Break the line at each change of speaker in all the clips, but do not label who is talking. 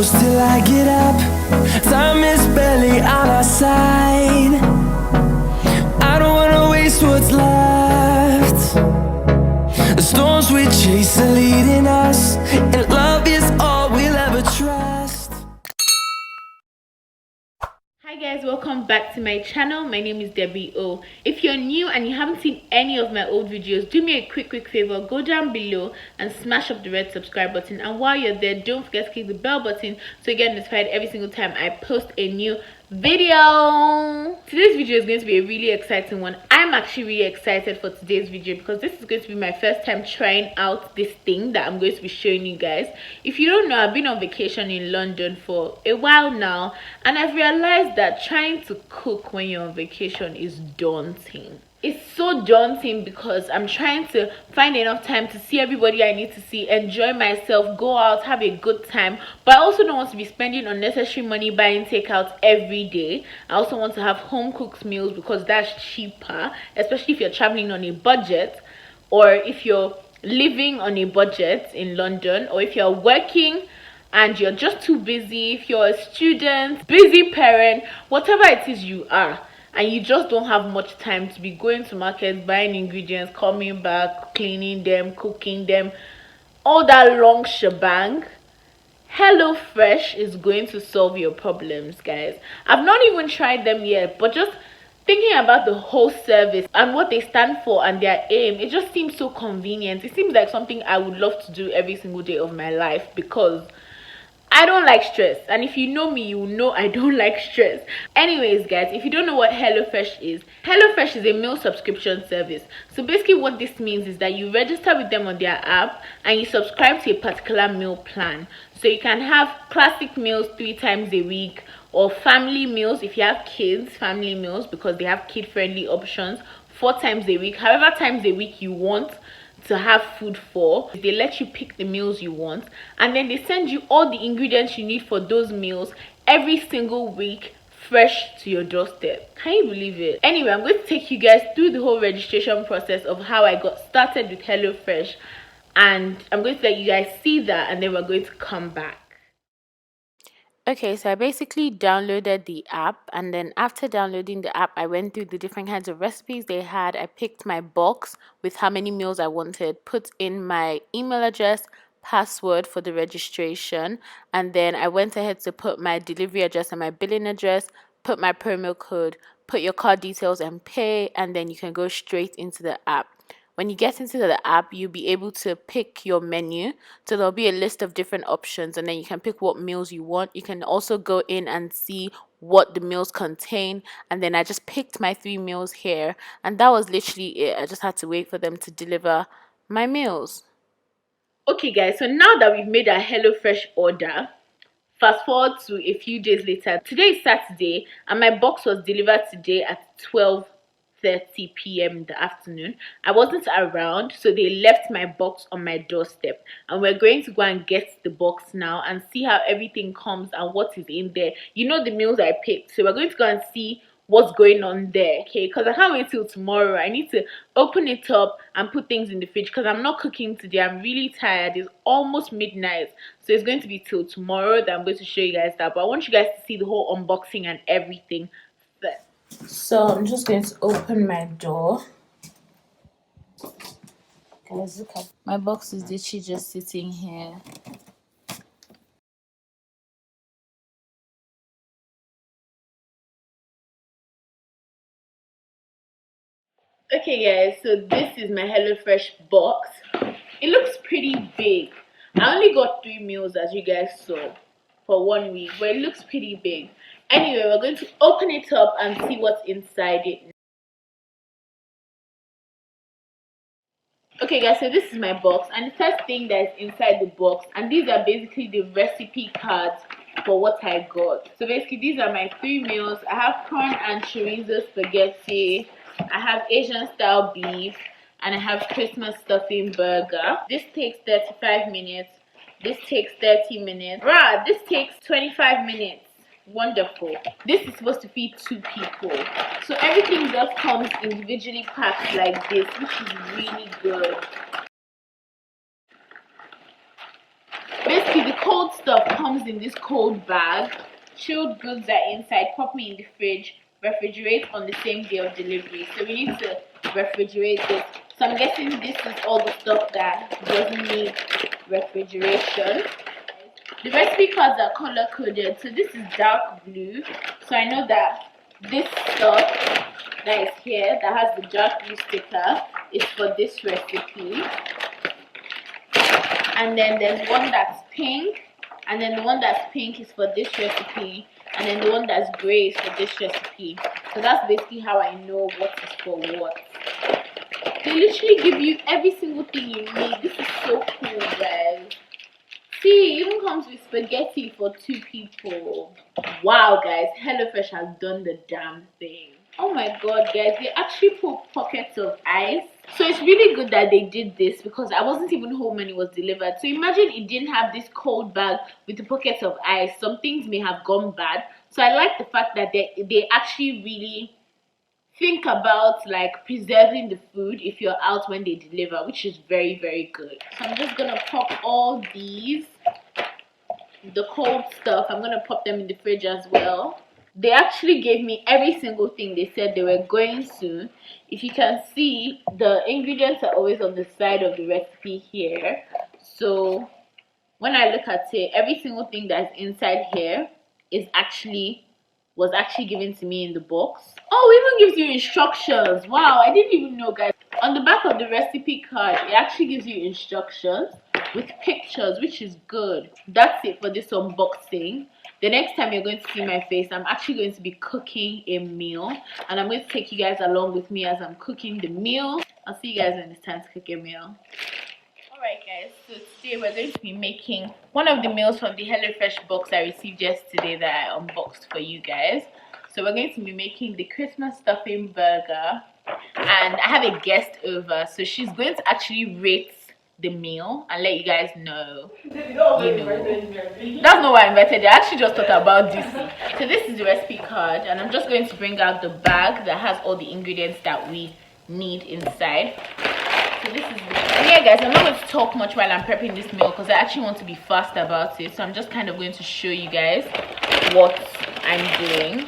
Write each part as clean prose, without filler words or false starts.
close till I get up. Time is barely on our side. I don't wanna waste what's left. The storms we chase are leading us, and love is all we'll ever trust.
Hi guys, welcome back to my channel. My name is Debbie O. If you're new and you haven't seen any of my old videos, do me a quick favor, go down below and smash up the red subscribe button, and while you're there, don't forget to click the bell button so you get notified every single time I post a new video. Today's video is going to be a really exciting one. I'm actually really excited for today's video because this is going to be my first time trying out this thing that I'm going to be showing you guys. If you don't know, I've been on vacation in London for a while now, and I've realized that trying to cook when you're on vacation is daunting. It's so daunting because I'm trying to find enough time to see everybody I need to see, enjoy myself, go out, have a good time, but I also don't want to be spending unnecessary money buying takeout every day. I also want to have home cooked meals because that's cheaper, especially if you're traveling on a budget, or if you're living on a budget in London, or if you're working and you're just too busy, if you're a student, busy parent, whatever it is you are, and you just don't have much time to be going to markets, buying ingredients, coming back, cleaning them, cooking them, all that long shebang, HelloFresh is going to solve your problems, guys. I've not even tried them yet, but just thinking about the whole service and what they stand for and their aim, it just seems so convenient. It seems like something I would love to do every single day of my life because I don't like stress, and if you know me, you know I don't like stress. Anyways, guys, if you don't know what HelloFresh is a meal subscription service. So basically what this means is that you register with them on their app and you subscribe to a particular meal plan. So you can have classic meals 3 times a week, or family meals if you have kids, family meals because they have kid-friendly options 4 times a week. However times a week you want to have food for, they let you pick the meals you want, and then they send you all the ingredients you need for those meals every single week, fresh to your doorstep. Can you believe it? Anyway, I'm going to take you guys through the whole registration process of how I got started with HelloFresh, and I'm going to let you guys see that, and then we're going to come back. Okay, so I basically downloaded the app, and then after downloading the app, I went through the different kinds of recipes they had. I picked my box with how many meals I wanted, put in my email address, password for the registration, and then I went ahead to put my delivery address and my billing address, put my promo code, put your card details and pay, and then you can go straight into the app. When you get into the app, you'll be able to pick your menu. So there'll be a list of different options, and then you can pick what meals you want. You can also go in and see what the meals contain. And then I just picked my 3 meals here, and that was literally it. I just had to wait for them to deliver my meals. Okay guys, so now that we've made our HelloFresh order, fast forward to a few days later. Today is Saturday, and my box was delivered today at 12:30 p.m. in the afternoon. I wasn't around, so they left my box on my doorstep, and we're going to go and get the box now and see how everything comes and what is in there. You know the meals I picked, so we're going to go and see what's going on there, okay? Because I can't wait till tomorrow. I need to open it up and put things in the fridge because I'm not cooking today. I'm really tired. It's almost midnight, so it's going to be till tomorrow that I'm going to show you guys that. But I want you guys to see the whole unboxing and everything first. So I'm just going to open my door. Guys, look at my box is literally just sitting here. Okay guys, so this is my HelloFresh box. It looks pretty big. I only got 3 meals as you guys saw for 1 week, but it looks pretty big. Anyway, we're going to open it up and see what's inside it. Okay guys, so this is my box, and the first thing that's inside the box, and these are basically the recipe cards for what I got. So basically these are my 3 meals. I have prawn and chorizo spaghetti, I have Asian style beef, and I have Christmas stuffing burger. This takes 35 minutes. This takes 30 minutes. Bruh, this takes 25 minutes. Wonderful. This is supposed to feed 2 people. So everything just comes individually packed like this, which is really good. Basically, the cold stuff comes in this cold bag. Chilled goods are inside. Pop me in the fridge. Refrigerate on the same day of delivery. So we need to refrigerate this. So I'm guessing this is all the stuff that doesn't need refrigeration. The recipe cards are color coded. So this is dark blue. So I know that this stuff that is here that has the dark blue sticker is for this recipe. And then there's one that's pink, and then the one that's pink is for this recipe, and then the one that's gray is for this recipe. So that's basically how I know what is for what. They literally give you every single thing you need. This is so cool, guys. See, it even comes with spaghetti for 2 people. Wow, guys, HelloFresh has done the damn thing. Oh my god, guys, they actually put pockets of ice. So it's really good that they did this because I wasn't even home when it was delivered. So imagine it didn't have this cold bag with the pockets of ice. Some things may have gone bad. So I like the fact that they actually really think about like preserving the food if you're out when they deliver, which is very, very good. So I'm just gonna pop all these, the cold stuff, I'm gonna pop them in the fridge as well. They actually gave me every single thing they said they were going to. If you can see, the ingredients are always on the side of the recipe here. So when I look at it, every single thing that's inside here was actually given to me in the box. Oh, it even gives you instructions. Wow, I didn't even know, guys. On the back of the recipe card, it actually gives you instructions with pictures, which is good. That's it for this unboxing. The next time you're going to see my face, I'm actually going to be cooking a meal, and I'm going to take you guys along with me as I'm cooking the meal. I'll see you guys when it's time to cook a meal. Alright guys, so today we're going to be making one of the meals from the HelloFresh box I received yesterday that I unboxed for you guys. So we're going to be making the Christmas stuffing burger, and I have a guest over, so she's going to actually rate the meal and let you guys know, that's not why I invited you. I actually just thought about this. So this is the recipe card, and I'm just going to bring out the bag that has all the ingredients that we need inside. So this is yeah guys, I'm not going to talk much while I'm prepping this meal because I actually want to be fast about it. So I'm just kind of going to show you guys what I'm doing.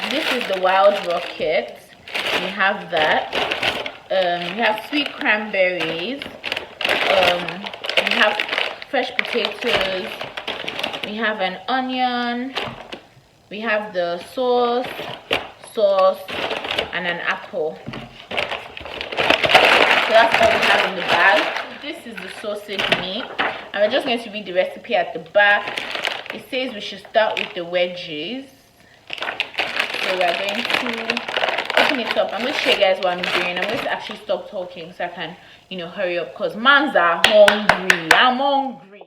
This is the wild rocket. We have that. We have sweet cranberries. We have fresh potatoes. We have an onion. We have the sauce, and an apple. So that's all we have in the bag. This is the sausage meat, and we're just going to read the recipe at the back. It says we should start with the wedges. So we're going to open it up. I'm going to show you guys what I'm doing. I'm going to actually stop talking so I can, hurry up because mans are hungry. I'm hungry.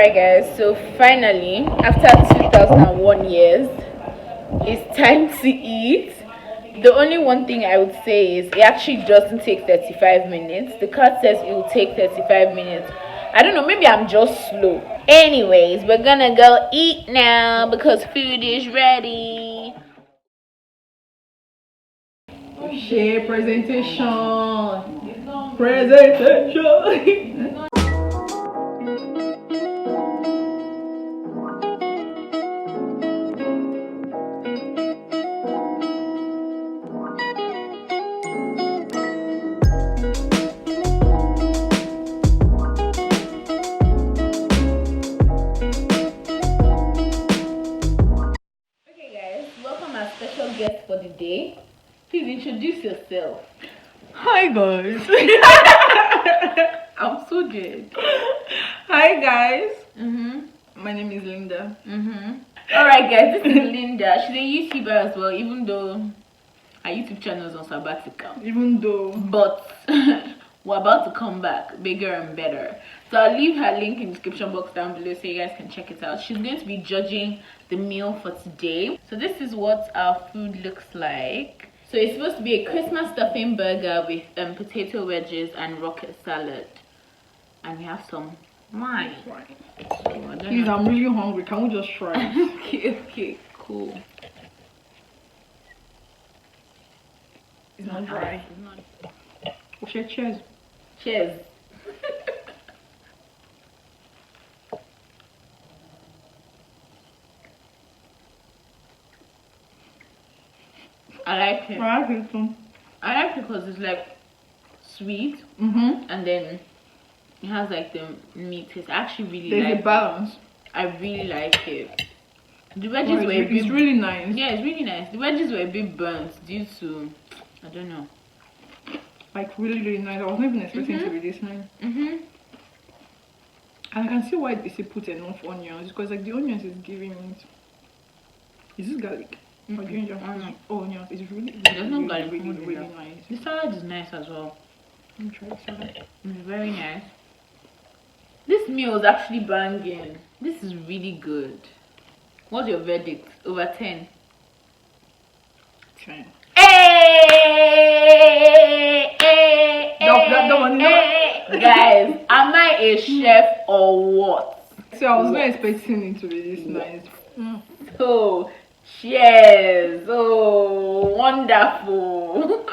Alright guys, so finally after 2001 years it's time to eat. The only one thing I would say is it actually doesn't take 35 minutes. The card says it will take 35 minutes. I don't know, maybe I'm just slow. Anyways, we're gonna go eat now because food is ready.
Share presentation.
Special guest for the day. Please introduce yourself.
Hi guys.
I'm so dead.
Hi guys. My name is Linda.
Alright guys, this is Linda. She's a YouTuber as well, even though her YouTube channel is on sabbatical. But we're about to come back bigger and better. So I'll leave her link in the description box down below so you guys can check it out. She's going to be judging the meal for today. So this is what our food looks like. So it's supposed to be a Christmas stuffing burger with potato wedges and rocket salad. And we have some wine. So,
Please, I'm really hungry. Can we just try?
Okay, cool.
It's not dry. Okay, cheers.
Cheers. I like it.
I like it too.
I like it because it's like sweet, and then it has like the meat taste. I actually really like it.
There's a balance.
I really like it. The wedges were a bit.
It's really nice.
Yeah, it's really nice. The wedges were a bit burnt due to, I don't know.
Like really nice. I wasn't even expecting it to be this nice. And I can see why they say put enough onions because like the onions is giving it. Is this garlic? Or ginger? Oh, onions. It's really,
There's no garlic.
really nice.
The salad is nice as well.
Let me try the salad.
It's very nice. This meal is actually banging. This is really good. What's your verdict? Over 10?
10.
Guys, am I a chef or what?
So I was not expecting it to be this nice.
So, cheers. Oh, wonderful.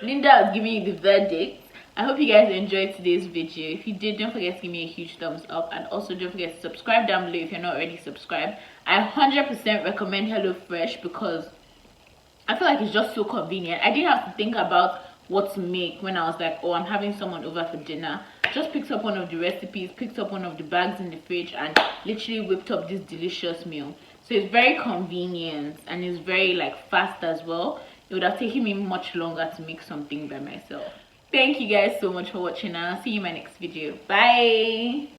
Linda is giving you the verdict. I hope you guys enjoyed today's video. If you did, don't forget to give me a huge thumbs up, and also don't forget to subscribe down below if you're not already subscribed. I 100% recommend HelloFresh because I feel like it's just so convenient. I didn't have to think about what to make when I was like, oh, I'm having someone over for dinner. Just picked up one of the recipes, picked up one of the bags in the fridge, and literally whipped up this delicious meal. So it's very convenient and it's very like fast as well. It would have taken me much longer to make something by myself. Thank you guys so much for watching, and I'll see you in my next video. Bye.